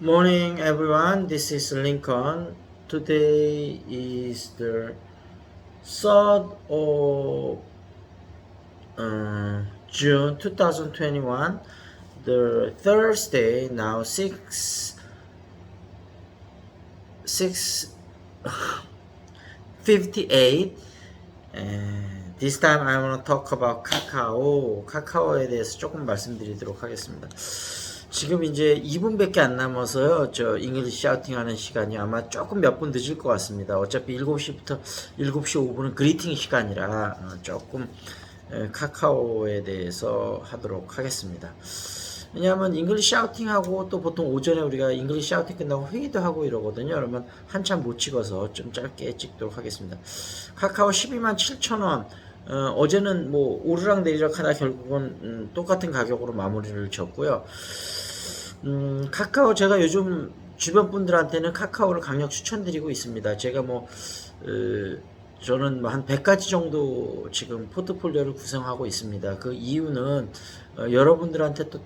Morning, everyone. This is Lincoln. Today is the 3rd of June 2021, the Thursday, now 6:58. And this time I want to talk about 카카오에 대해서 조금 말씀드리도록 하겠습니다. 지금 이제 2분밖에 안 남아서요. 저 잉글리시 샤우팅 하는 시간이 아마 조금 몇 분 늦을 것 같습니다. 어차피 7시부터 7시 5분은 그리팅 시간이라 조금 카카오에 대해서 하도록 하겠습니다. 왜냐하면 잉글리시 샤우팅하고 또 보통 오전에 우리가 잉글리시 샤우팅 끝나고 회의도 하고 이러거든요. 그러면 한참 못 찍어서 좀 짧게 찍도록 하겠습니다. 카카오 127,000원. 어제는 뭐 오르락 내리락 하다 결국은 똑같은 가격으로 마무리를 졌고요. 카카오 제가 요즘 주변 분들한테는 카카오를 강력 추천드리고 있습니다. 제가 저는 한 100가지 정도 지금 포트폴리오를 구성하고 있습니다. 그 이유는 여러분들한테 또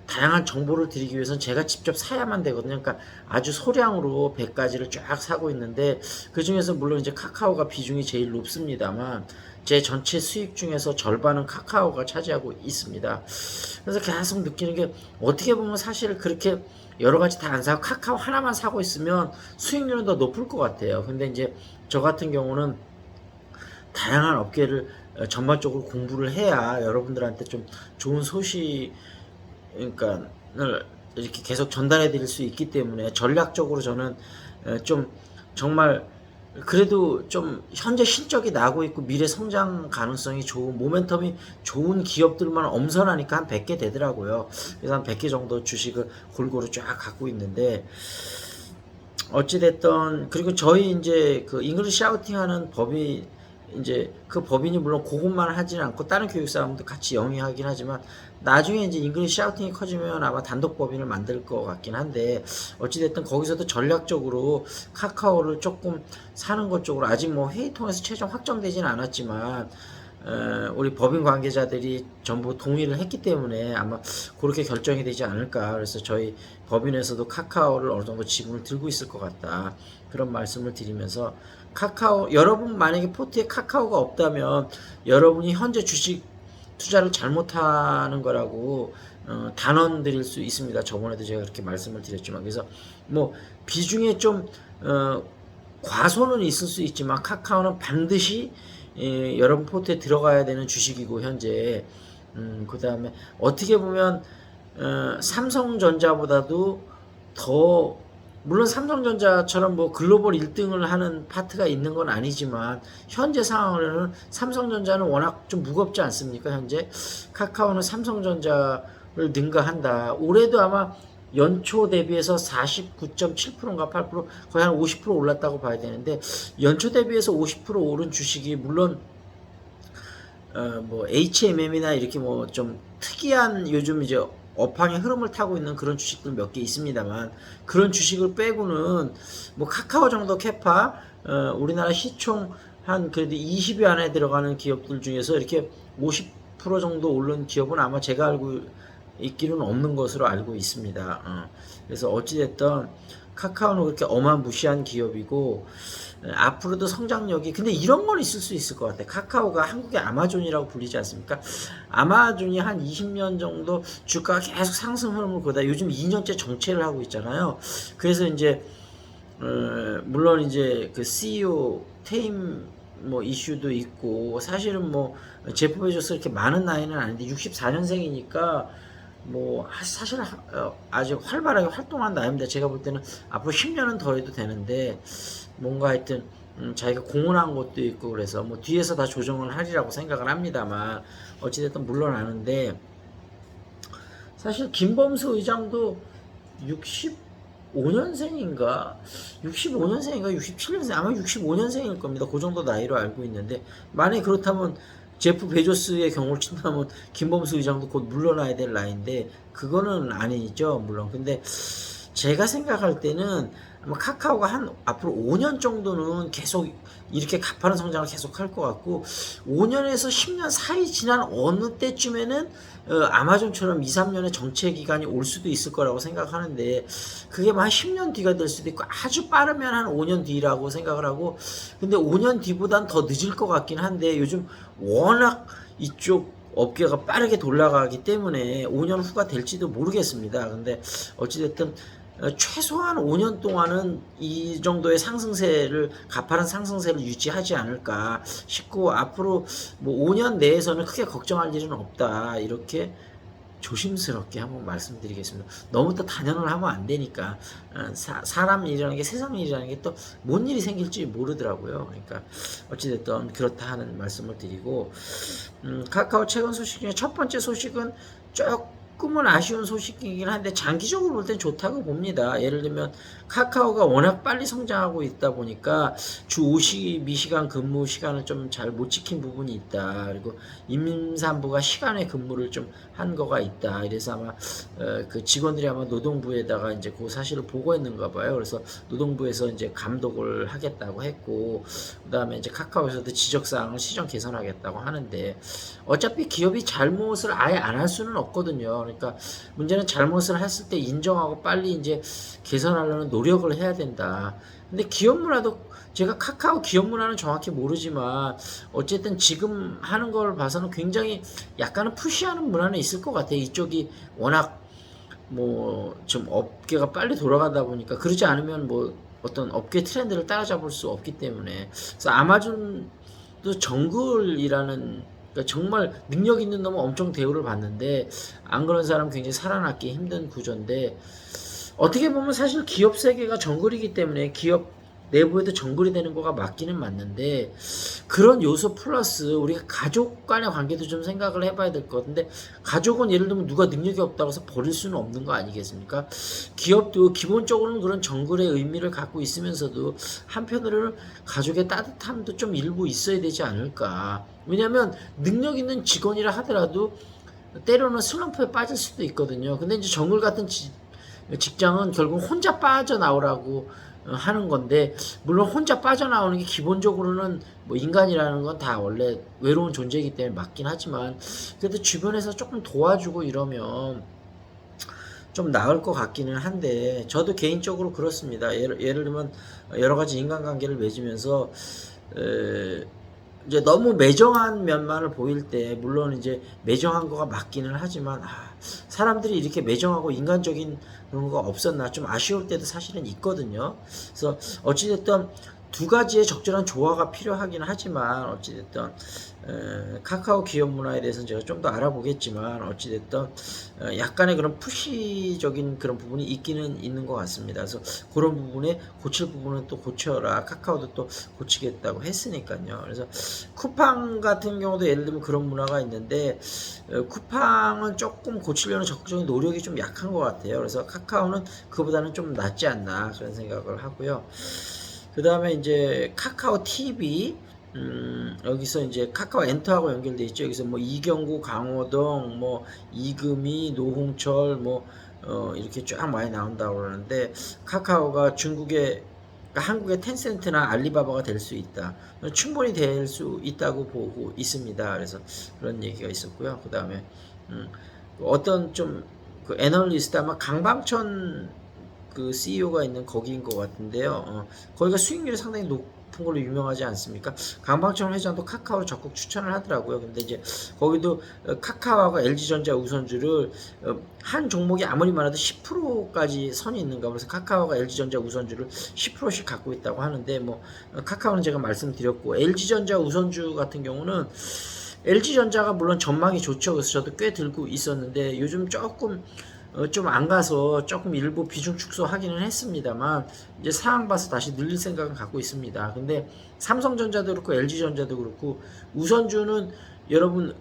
다양한 정보를 드리기 위해서는 제가 직접 사야만 되거든요. 그러니까 아주 소량으로 100가지를 쫙 사고 있는데 그 중에서 물론 이제 카카오가 비중이 제일 높습니다만 제 전체 수익 중에서 절반은 카카오가 차지하고 있습니다. 그래서 계속 느끼는 게 어떻게 보면 사실 그렇게 여러 가지 다 안 사고 카카오 하나만 사고 있으면 수익률은 더 높을 것 같아요. 근데 이제 저 같은 경우는 다양한 업계를 전반적으로 공부를 해야 여러분들한테 좀 좋은 소식 그러니까 이렇게 계속 전달해 드릴 수 있기 때문에 전략적으로 저는 좀 정말 그래도 좀 현재 실적이 나고 있고 미래 성장 가능성이 좋은 모멘텀이 좋은 기업들만 엄선하니까 한 100개 되더라고요. 그래서 한 100개 정도 주식을 골고루 쫙 갖고 있는데 어찌됐던 그리고 저희 이제 그 잉글리시 샤우팅 하는 법이 이제 그 법인이 물론 그것만 하지는 않고 다른 교육 사람도 같이 영위하긴 하지만 나중에 이제 잉글리시 샤우팅이 커지면 아마 단독 법인을 만들 것 같긴 한데 어찌됐든 거기서도 전략적으로 카카오를 조금 사는 것 쪽으로 아직 뭐 회의 통해서 최종 확정되지는 않았지만 우리 법인 관계자들이 전부 동의를 했기 때문에 아마 그렇게 결정이 되지 않을까. 그래서 저희 법인에서도 카카오를 어느 정도 지분을 들고 있을 것 같다. 그런 말씀을 드리면서 카카오, 여러분 만약에 포트에 카카오가 없다면 여러분이 현재 주식 투자를 잘못하는 거라고 단언 드릴 수 있습니다. 저번에도 제가 그렇게 말씀을 드렸지만 그래서 뭐 비중에 좀 과소는 있을 수 있지만 카카오는 반드시 여러분 포트에 들어가야 되는 주식이고 현재 그 다음에 어떻게 보면 삼성전자보다도 더 물론 삼성전자처럼 뭐 글로벌 1등을 하는 파트가 있는 건 아니지만 현재 상황으로는 삼성전자는 워낙 좀 무겁지 않습니까? 현재 카카오는 삼성전자를 능가한다. 올해도 아마 연초 대비해서 49.7%인가 8% 거의 한 50% 올랐다고 봐야 되는데 연초 대비해서 50% 오른 주식이 물론 뭐 HMM이나 이렇게 뭐 좀 특이한 요즘 이제 업황의 흐름을 타고 있는 그런 주식들 몇 개 있습니다만 그런 주식을 빼고는 뭐 카카오 정도 캐파 우리나라 시총 한 그래도 20위 안에 들어가는 기업들 중에서 이렇게 50% 정도 오른 기업은 아마 제가 알고 있기는 없는 것으로 알고 있습니다. 그래서 어찌됐든 카카오는 그렇게 어마무시한 기업이고 앞으로도 성장력이 근데 이런 건 있을 수 있을 것 같아요. 카카오가 한국의 아마존이라고 불리지 않습니까? 아마존이 한 20년 정도 주가가 계속 상승 흐름을 보다 요즘 2년째 정체를 하고 있잖아요. 그래서 이제 물론 이제 그 CEO 퇴임 뭐 이슈도 있고 사실은 뭐 제프 베조스 이렇게 많은 나이는 아닌데 64년생이니까 뭐 사실 아주 활발하게 활동한 나이입니다. 제가 볼 때는 앞으로 10년은 더 해도 되는데 뭔가 하여튼 자기가 공헌한 것도 있고 그래서 뭐 뒤에서 다 조정을 하리라고 생각을 합니다만 어찌됐든 물러나는데 사실 김범수 의장도 65년생인가 67년생 아마 65년생일 겁니다. 그 정도 나이로 알고 있는데 만약에 그렇다면 제프 베조스의 경우를 친다면 김범수 의장도 곧 물러나야 될 나이인데 그거는 아니죠 물론. 근데 제가 생각할 때는 아마 카카오가 한 앞으로 5년 정도는 계속 이렇게 가파른 성장을 계속 할 것 같고 5년에서 10년 사이 지난 어느 때쯤에는 아마존처럼 2, 3년의 정체 기간이 올 수도 있을 거라고 생각하는데 그게 뭐 한 10년 뒤가 될 수도 있고 아주 빠르면 한 5년 뒤라고 생각을 하고 근데 5년 뒤보단 더 늦을 것 같긴 한데 요즘 워낙 이쪽 업계가 빠르게 돌아가기 때문에 5년 후가 될지도 모르겠습니다. 근데 어찌됐든 최소한 5년 동안은 이 정도의 상승세를 가파른 상승세를 유지하지 않을까 싶고 앞으로 뭐 5년 내에서는 크게 걱정할 일은 없다 이렇게 조심스럽게 한번 말씀드리겠습니다. 너무 또 단연을 하면 안 되니까 사람 일이라는 게 세상 일이라는 게 또 뭔 일이 생길지 모르더라고요. 그러니까 어찌됐든 그렇다 하는 말씀을 드리고 카카오 최근 소식 중에 첫 번째 소식은 조금은 아쉬운 소식이긴 한데 장기적으로 볼 땐 좋다고 봅니다. 예를 들면 카카오가 워낙 빨리 성장하고 있다 보니까 주 52시간 근무 시간을 좀 잘 못 지킨 부분이 있다. 그리고 임산부가 시간에 근무를 좀 한 거가 있다. 이래서 아마 그 직원들이 아마 노동부에다가 이제 그 사실을 보고했는가 봐요. 그래서 노동부에서 이제 감독을 하겠다고 했고 그다음에 이제 카카오에서도 지적사항을 시정 개선하겠다고 하는데 어차피 기업이 잘못을 아예 안 할 수는 없거든요. 그러니까 문제는 잘못을 했을 때 인정하고 빨리 이제 개선하려는 노력을 해야 된다. 근데 기업 문화도 제가 카카오 기업 문화는 정확히 모르지만 어쨌든 지금 하는 걸 봐서는 굉장히 약간은 푸시하는 문화는 있을 것 같아요. 이쪽이 워낙 뭐 좀 업계가 빨리 돌아가다 보니까 그러지 않으면 뭐 어떤 업계 트렌드를 따라잡을 수 없기 때문에 그래서 아마존도 정글이라는 그러니까 정말 능력 있는 놈은 엄청 대우를 받는데 안 그런 사람 굉장히 살아남기 힘든 구조인데 어떻게 보면 사실 기업 세계가 정글이기 때문에 기업 내부에도 정글이 되는 거가 맞기는 맞는데 그런 요소 플러스 우리가 가족 간의 관계도 좀 생각을 해봐야 될 것 같은데 가족은 예를 들면 누가 능력이 없다고 해서 버릴 수는 없는 거 아니겠습니까? 기업도 기본적으로는 그런 정글의 의미를 갖고 있으면서도 한편으로는 가족의 따뜻함도 좀 일부 있어야 되지 않을까. 왜냐하면 능력 있는 직원이라 하더라도 때로는 슬럼프에 빠질 수도 있거든요. 근데 이제 정글 같은 직장은 결국 혼자 빠져나오라고 하는 건데 물론 혼자 빠져나오는 게 기본적으로는 뭐 인간이라는 건 다 원래 외로운 존재이기 때문에 맞긴 하지만 그래도 주변에서 조금 도와주고 이러면 좀 나을 것 같기는 한데 저도 개인적으로 그렇습니다. 예를 들면 여러 가지 인간관계를 맺으면서 이제 너무 매정한 면만을 보일 때 물론 이제 매정한 거가 맞기는 하지만 사람들이 이렇게 매정하고 인간적인 그런 거가 없었나 좀 아쉬울 때도 사실은 있거든요. 그래서 어찌됐든 두 가지의 적절한 조화가 필요하긴 하지만 어찌됐든 카카오 기업 문화에 대해서는 제가 좀 더 알아보겠지만 어찌됐든 약간의 그런 푸시적인 그런 부분이 있기는 있는 것 같습니다. 그래서 그런 부분에 고칠 부분은 또 고쳐라. 카카오도 또 고치겠다고 했으니까요. 그래서 쿠팡 같은 경우도 예를 들면 그런 문화가 있는데 쿠팡은 조금 고치려는 적극적인 노력이 좀 약한 것 같아요. 그래서 카카오는 그보다는 좀 낫지 않나 그런 생각을 하고요. 그 다음에 이제 카카오 TV 여기서 이제 카카오 엔터하고 연결돼 있죠. 여기서 뭐 이경구, 강호동, 뭐 이금희, 노홍철 뭐 이렇게 쫙 많이 나온다고 그러는데 카카오가 중국의 그러니까 한국의 텐센트나 알리바바가 될 수 있다. 충분히 될 수 있다고 보고 있습니다. 그래서 그런 얘기가 있었고요. 그 다음에 어떤 좀 그 애널리스트 아마 강방천 그 CEO가 있는 거기인 것 같은데요. 거기가 수익률이 상당히 높은 걸로 유명하지 않습니까? 강방천 회장도 카카오를 적극 추천을 하더라고요. 근데 이제 거기도 카카오하고 LG전자 우선주를 한 종목이 아무리 많아도 10%까지 선이 있는가 그래서 카카오가 LG전자 우선주를 10%씩 갖고 있다고 하는데 뭐 카카오는 제가 말씀드렸고 LG전자 우선주 같은 경우는 LG전자가 물론 전망이 좋죠. 그래서 저도 꽤 들고 있었는데 요즘 조금 좀 안 가서 조금 일부 비중 축소하기는 했습니다만 이제 상황 봐서 다시 늘릴 생각은 갖고 있습니다. 근데 삼성전자도 그렇고 LG전자도 그렇고 우선주는 여러분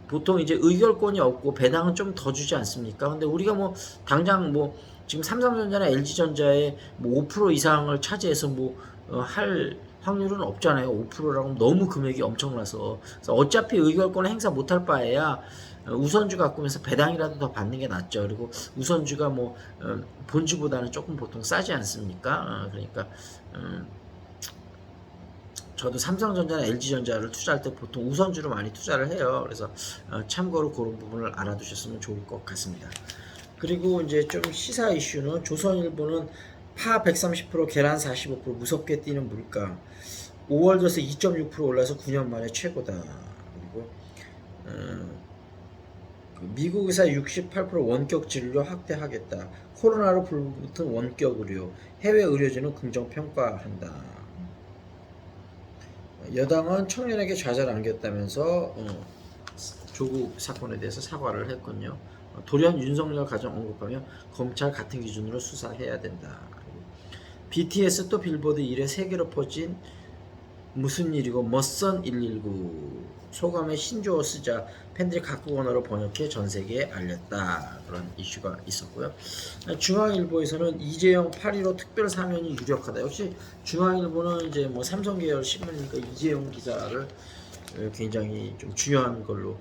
보통 이제 의결권이 없고 배당은 좀 더 주지 않습니까? 근데 우리가 뭐 당장 뭐 지금 삼성전자나 LG전자의 뭐 5% 이상을 차지해서 뭐 할 확률은 없잖아요. 5%라고 너무 금액이 엄청나서. 그래서 어차피 의결권을 행사 못할 바에야 우선주 갖고 오면서 배당이라도 더 받는 게 낫죠. 그리고 우선주가 뭐 본주보다는 조금 보통 싸지 않습니까? 그러니까 저도 삼성전자나 LG전자를 투자할 때 보통 우선주로 많이 투자를 해요. 그래서 참고로 그런 부분을 알아두셨으면 좋을 것 같습니다. 그리고 이제 좀 시사 이슈는 조선일보는 파 130%, 계란 45% 무섭게 뛰는 물가. 5월 들어서 2.6% 올라서 9년 만에 최고다. 그리고 미국 의사 68% 원격 진료 확대하겠다. 코로나로 불붙은 원격 의료. 해외 의료진은 긍정 평가한다. 여당은 청년에게 좌절 안겼다면서 조국 사건에 대해서 사과를 했군요. 돌연 윤석열 가정 언급하며 검찰 같은 기준으로 수사해야 된다. BTS 또 빌보드 1회 세계로 퍼진 무슨 일이고 멋선 119 소감의 신조어 쓰자 팬들이 각국 언어로 번역해 전 세계에 알렸다. 그런 이슈가 있었고요. 중앙일보에서는 이재용 8.15 특별 사면이 유력하다. 역시 중앙일보는 이제 뭐 삼성 계열 신문이니까 이재용 기자를 굉장히 좀 중요한 걸로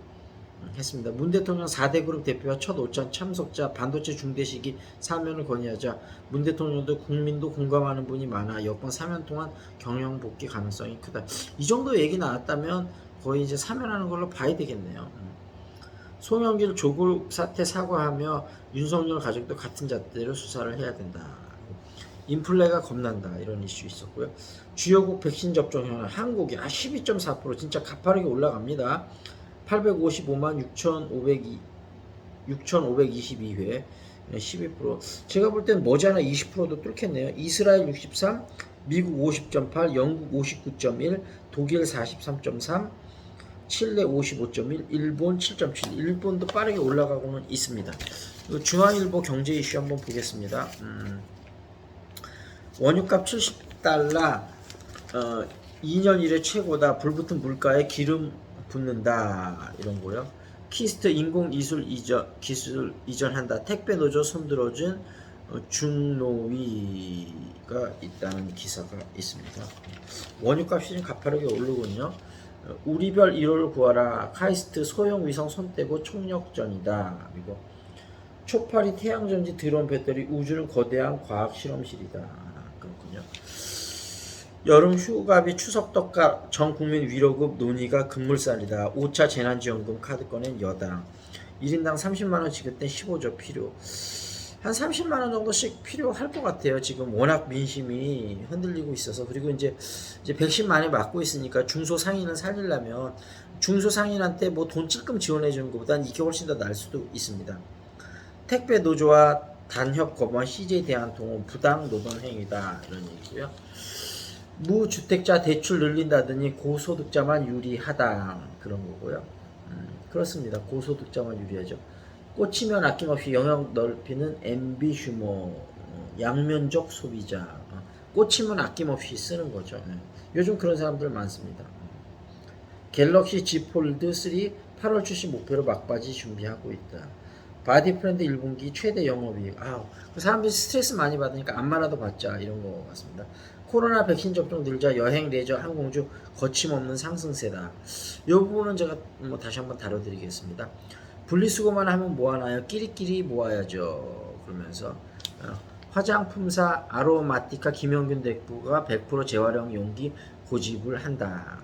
했습니다. 문 대통령 4대 그룹 대표와 첫 오찬 참석자 반도체 중대 시기 사면을 건의하자 문 대통령도 국민도 공감하는 분이 많아 여권 사면 동안 경영 복귀 가능성이 크다. 이 정도 얘기 나왔다면 거의 이제 사면하는 걸로 봐야 되겠네요. 송영길 조국 사태 사과하며 윤석열 가족도 같은 잣대로 수사를 해야 된다. 인플레가 겁난다. 이런 이슈 있었고요. 주요국 백신 접종 현황 한국이 12.4% 진짜 가파르게 올라갑니다. 855만 6,522회 12%. 제가 볼 땐 머지않아 20%도 뚫겠네요. 이스라엘 63, 미국 50.8, 영국 59.1, 독일 43.3, 칠레 55.1, 일본 7.7. 일본도 빠르게 올라가고는 있습니다. 중앙일보 경제 이슈 한번 보겠습니다. 원유값 70달러 2년 이래 최고다. 불붙은 물가에 기름 붙는다. 이런 거요. 키스트 인공기술 기술 이전한다. 택배 노조 손들어준 중노위가 있다는 기사가 있습니다. 원유값이 좀 가파르게 오르군요. 우리별 1호를 구하라. 카이스트 소형 위성 손 떼고 총력전이다. 그리고 초파리 태양전지 드론 배터리 우주는 거대한 과학 실험실이다. 그렇군요. 여름 휴가비 추석 덕가 전 국민 위로급 논의가 급물살이다. 5차 재난지원금 카드 꺼낸 여당. 1인당 30만원 지급된 15조 필요. 한 30만원 정도씩 필요할 것 같아요. 지금 워낙 민심이 흔들리고 있어서. 그리고 이제 백신 많이 맞고 있으니까 중소상인을 살리려면 중소상인한테 뭐 돈 찔끔 지원해 주는 것보단 이게 훨씬 더 나을 수도 있습니다. 택배 노조와 단협 거부한 CJ 대한통운 부당 노동 행위다. 이런 얘기고요. 무주택자 대출 늘린다더니 고소득자만 유리하다. 그런 거고요. 그렇습니다. 고소득자만 유리하죠. 꽂히면 아낌없이 영역 넓히는 MB 휴머, 양면적 소비자. 꽂히면 아낌없이 쓰는 거죠. 요즘 그런 사람들 많습니다. 갤럭시 Z 폴드 3 8월 출시 목표로 막바지 준비하고 있다. 바디프렌드 1분기 최대 영업이익. 그 사람들이 스트레스 많이 받으니까 안마라도 받자. 이런 거 같습니다. 코로나 백신 접종 늘자 여행, 레저, 항공주 거침없는 상승세다. 이 부분은 제가 뭐 다시 한번 다뤄드리겠습니다. 분리수거만 하면 뭐하나요? 끼리끼리 모아야죠. 그러면서 화장품사 아로마티카 김영균 대표가 100% 재활용 용기 고집을 한다.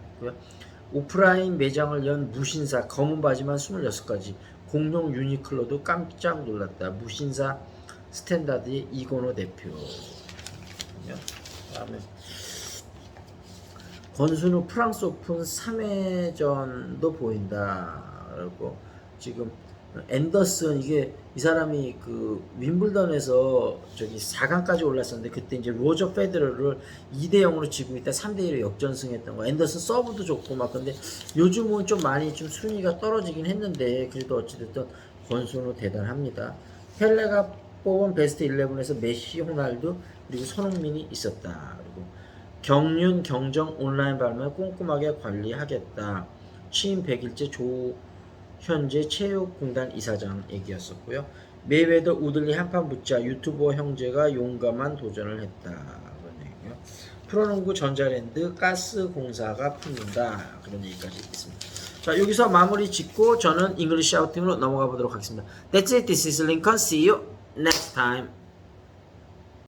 오프라인 매장을 연 무신사 검은 바지만 26가지 공룡 유니클로도 깜짝 놀랐다. 무신사 스탠다드의 이건호 대표. 다음에 권순우 프랑스 오픈 3회전도 보인다. 그리고 지금 앤더슨 이 사람이 그 윈블던에서 저기 4강까지 올랐었는데 그때 이제 로저 페데러를 2대0으로 지고 있다 3대1로 역전승했던 거. 앤더슨 서브도 좋고 막 근데 요즘은 좀 많이 좀 순위가 떨어지긴 했는데 그래도 어찌됐든 권순우 대단합니다. 펠레가 뽑은 베스트 11에서 메시, 호날두 그리고 손흥민이 있었다. 그리고 경륜 경정 온라인 발매 꼼꼼하게 관리하겠다. 취임 100일째 현재 체육공단 이사장 얘기였었고요. 메이웨더 우들리 한판 붙자 유튜버 형제가 용감한 도전을 했다. 그런 얘기고요. 프로농구 전자랜드 가스 공사가 풀린다. 그런 얘기까지 있습니다. 자, 여기서 마무리 짓고 저는 잉글리시 아우팅으로 넘어가 보도록 하겠습니다. That's it. This is Lincoln. See you next time.